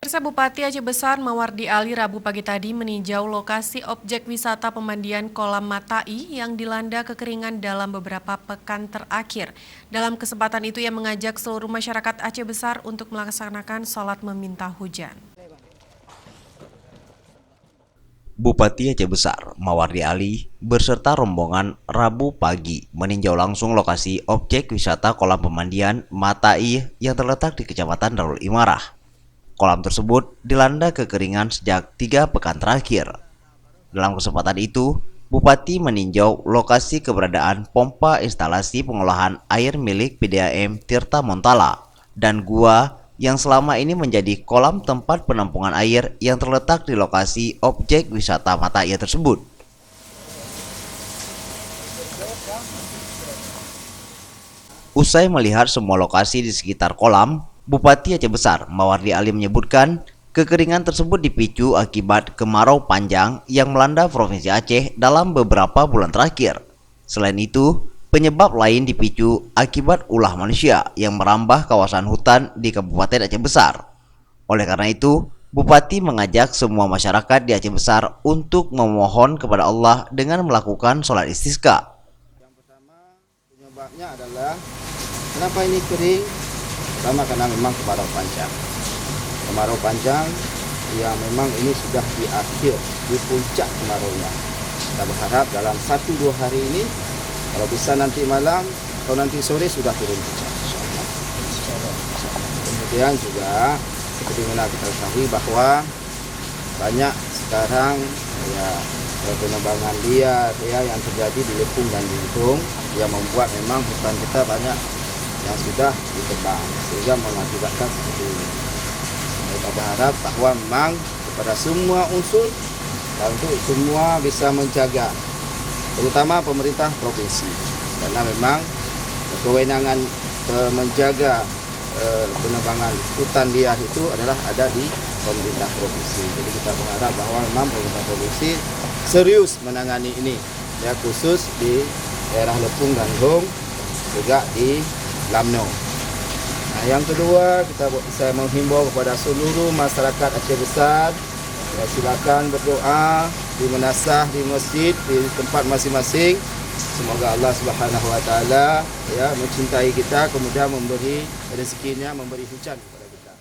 Pemirsa, Bupati Aceh Besar Mawardi Ali Rabu pagi tadi meninjau lokasi objek wisata pemandian kolam Matai yang dilanda kekeringan dalam beberapa pekan terakhir. Dalam kesempatan itu ia mengajak seluruh masyarakat Aceh Besar untuk melaksanakan sholat meminta hujan. Bupati Aceh Besar Mawardi Ali berserta rombongan Rabu pagi meninjau langsung lokasi objek wisata kolam pemandian Matai yang terletak di Kecamatan Darul Imarah. Kolam tersebut dilanda kekeringan sejak 3 pekan terakhir. Dalam kesempatan itu, Bupati meninjau lokasi keberadaan pompa instalasi pengolahan air milik PDAM Tirta Montala dan gua yang selama ini menjadi kolam tempat penampungan air yang terletak di lokasi objek wisata Matai tersebut. Usai melihat semua lokasi di sekitar kolam, Bupati Aceh Besar Mawardi Ali menyebutkan kekeringan tersebut dipicu akibat kemarau panjang yang melanda Provinsi Aceh dalam beberapa bulan terakhir. Selain itu, penyebab lain dipicu akibat ulah manusia yang merambah kawasan hutan di Kabupaten Aceh Besar. Oleh karena itu, Bupati mengajak semua masyarakat di Aceh Besar untuk memohon kepada Allah dengan melakukan sholat istisqa. Yang pertama, penyebabnya adalah kenapa ini kering? Pertama karena memang kemarau panjang. Kemarau panjang yang memang ini sudah di akhir, di puncak kemaraunya. Kita berharap dalam 1-2 hari ini, kalau bisa nanti malam atau nanti sore sudah turun hujan. Kemudian juga seperti mana kita ketahui bahwa banyak sekarang ya penebangan liar ya yang terjadi di Lepung dan di Litung yang membuat memang hutan kita banyak yang sudah ditebang sehingga mengakibatkan seperti ini. Kita berharap bahwa memang kepada semua unsur dan untuk semua bisa menjaga, terutama pemerintah provinsi, karena memang kewenangan menjaga penebangan hutan liar itu adalah ada di pemerintah provinsi. Jadi kita berharap bahwa memang pemerintah provinsi serius menangani ini, ya khusus di daerah Lepung dan Hong, juga di Lamno. Nah, yang kedua, saya menghimbau kepada seluruh masyarakat Aceh Besar, ya, silakan berdoa di menasah di masjid di tempat masing-masing. Semoga Allah Subhanahu Wa Taala ya mencintai kita, kemudian memberi rezekinya, memberi hujan kepada kita.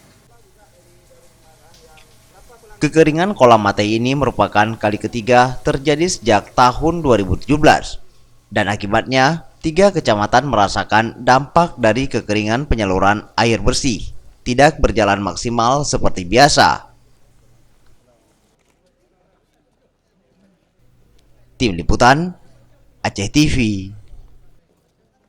Kekeringan kolam Matai ini merupakan kali ketiga terjadi sejak tahun 2017 dan akibatnya 3 kecamatan merasakan dampak dari kekeringan penyaluran air bersih tidak berjalan maksimal seperti biasa. Tim Liputan Aceh TV.